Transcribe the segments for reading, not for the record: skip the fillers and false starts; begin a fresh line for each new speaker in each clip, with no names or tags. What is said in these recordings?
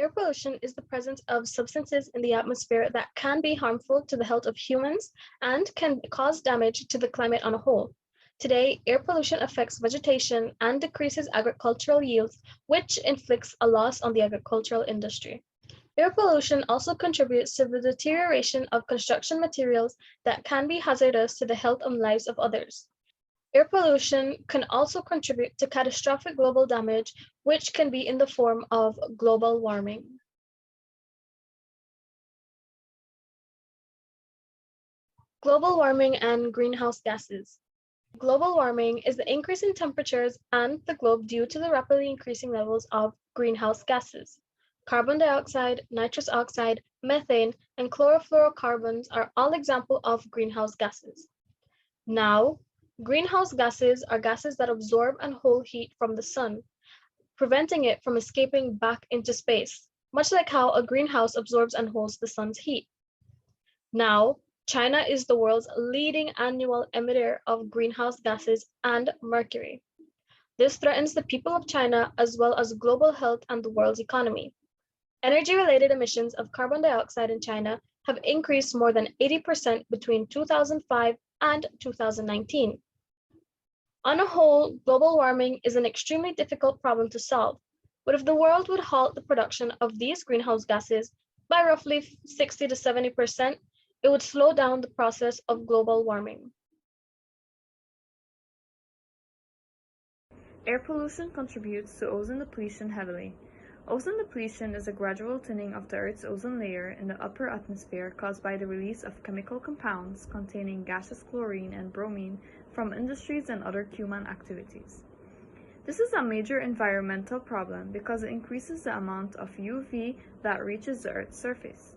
Air pollution is the presence of substances in the atmosphere that can be harmful to the health of humans and can cause damage to the climate on a whole. Today, air pollution affects vegetation and decreases agricultural yields, which inflicts a loss on the agricultural industry. Air pollution also contributes to the deterioration of construction materials that can be hazardous to the health and lives of others. Air pollution can also contribute to catastrophic global damage, which can be in the form of global warming. Global warming and greenhouse gases. Global warming is the increase in temperatures and the globe due to the rapidly increasing levels of greenhouse gases. Carbon dioxide, nitrous oxide, methane, and chlorofluorocarbons are all examples of greenhouse gases. Now, greenhouse gases are gases that absorb and hold heat from the sun, preventing it from escaping back into space, much like how a greenhouse absorbs and holds the sun's heat. Now, China is the world's leading annual emitter of greenhouse gases and mercury. This threatens the people of China as well as global health and the world's economy. Energy-related emissions of carbon dioxide in China have increased more than 80% between 2005 and 2019. On a whole, global warming is an extremely difficult problem to solve, but if the world would halt the production of these greenhouse gases by roughly 60 to 70%, it would slow down the process of global warming.
Air pollution contributes to ozone depletion heavily. Ozone depletion is a gradual thinning of the Earth's ozone layer in the upper atmosphere caused by the release of chemical compounds containing gaseous chlorine and bromine from industries and other human activities. This is a major environmental problem because it increases the amount of UV that reaches the Earth's surface,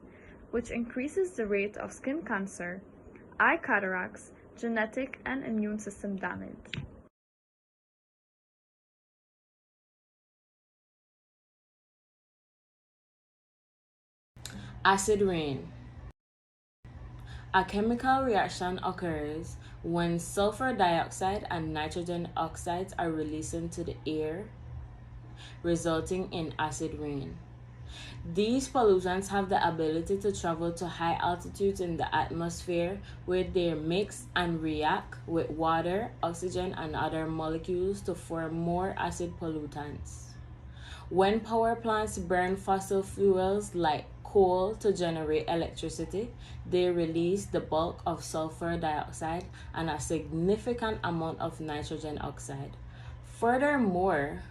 which increases the rate of skin cancer, eye cataracts, genetic and immune system damage.
Acid rain. A chemical reaction occurs when sulfur dioxide and nitrogen oxides are released into the air, resulting in acid rain. These pollutants have the ability to travel to high altitudes in the atmosphere where they mix and react with water, oxygen, and other molecules to form more acid pollutants. When power plants burn fossil fuels like coal to generate electricity, they release the bulk of sulfur dioxide and a significant amount of nitrogen oxide. Furthermore,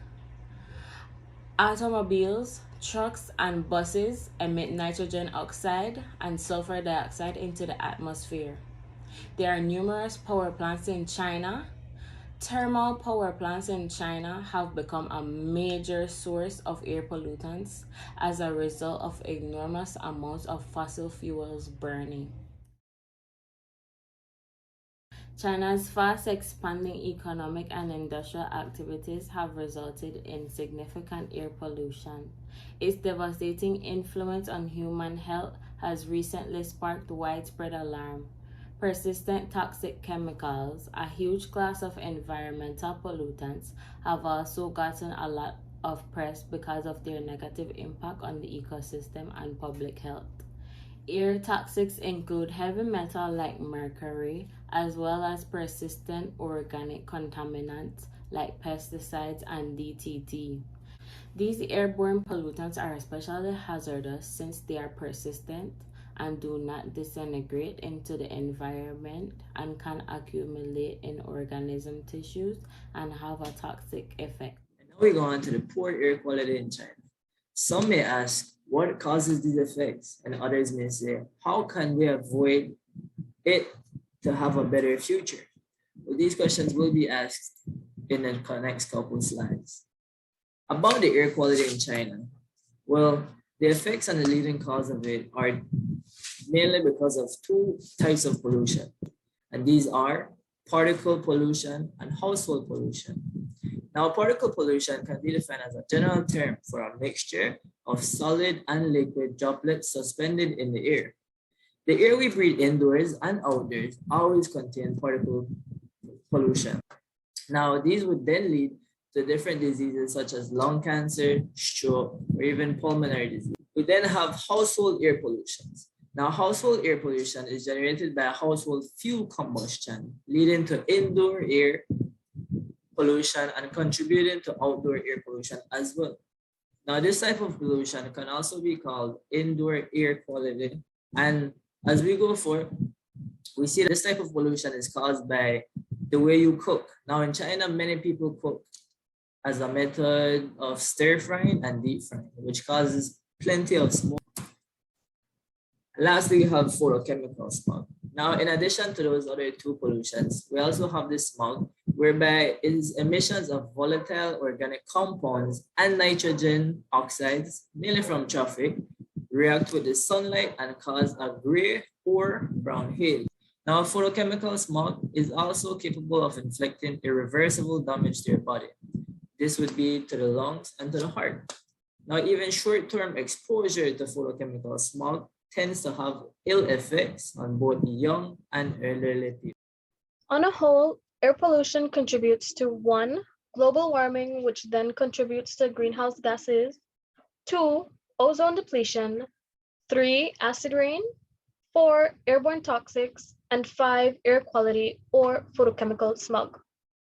automobiles, trucks, and buses emit nitrogen oxide and sulfur dioxide into the atmosphere. There are numerous power plants in China. Thermal power plants in China have become a major source of air pollutants as a result of enormous amounts of fossil fuels burning. China's fast expanding economic and industrial activities have resulted in significant air pollution. Its devastating influence on human health has recently sparked widespread alarm. Persistent toxic chemicals, a huge class of environmental pollutants, have also gotten a lot of press because of their negative impact on the ecosystem and public health. Air toxics include heavy metal like mercury, as well as persistent organic contaminants like pesticides and DDT. These airborne pollutants are especially hazardous since they are persistent and do not disintegrate into the environment and can accumulate in organism tissues and have a toxic effect.
And now we go on to the poor air quality in China. Some may ask, what causes these effects? And others may say, how can we avoid it to have a better future? Well, these questions will be asked in the next couple slides. About the air quality in China, well, the effects and the leading cause of it are mainly because of two types of pollution, and these are particle pollution and household pollution. Now, particle pollution can be defined as a general term for a mixture of solid and liquid droplets suspended in the air. The air we breathe indoors and outdoors always contain particle pollution. Now, these would then lead to different diseases such as lung cancer, stroke, or even pulmonary disease. We then have household air pollutions. Now, household air pollution is generated by household fuel combustion, leading to indoor air pollution and contributing to outdoor air pollution as well. Now, this type of pollution can also be called indoor air quality. And as we go forward, we see this type of pollution is caused by the way you cook. Now, in China, many people cook as a method of stir frying and deep frying, which causes plenty of smoke. Lastly, we have photochemical smog. Now, in addition to those other two pollutions, we also have this smog, whereby it is emissions of volatile organic compounds and nitrogen oxides, mainly from traffic, react with the sunlight and cause a gray or brown haze. Now, photochemical smog is also capable of inflicting irreversible damage to your body. This would be to the lungs and to the heart. Now, even short-term exposure to photochemical smog tends to have ill effects on both young and elderly people.
On a whole, air pollution contributes to 1. Global warming, which then contributes to greenhouse gases, 2. Ozone depletion, 3. Acid rain, 4. Airborne toxics, and 5. Air quality or photochemical smog.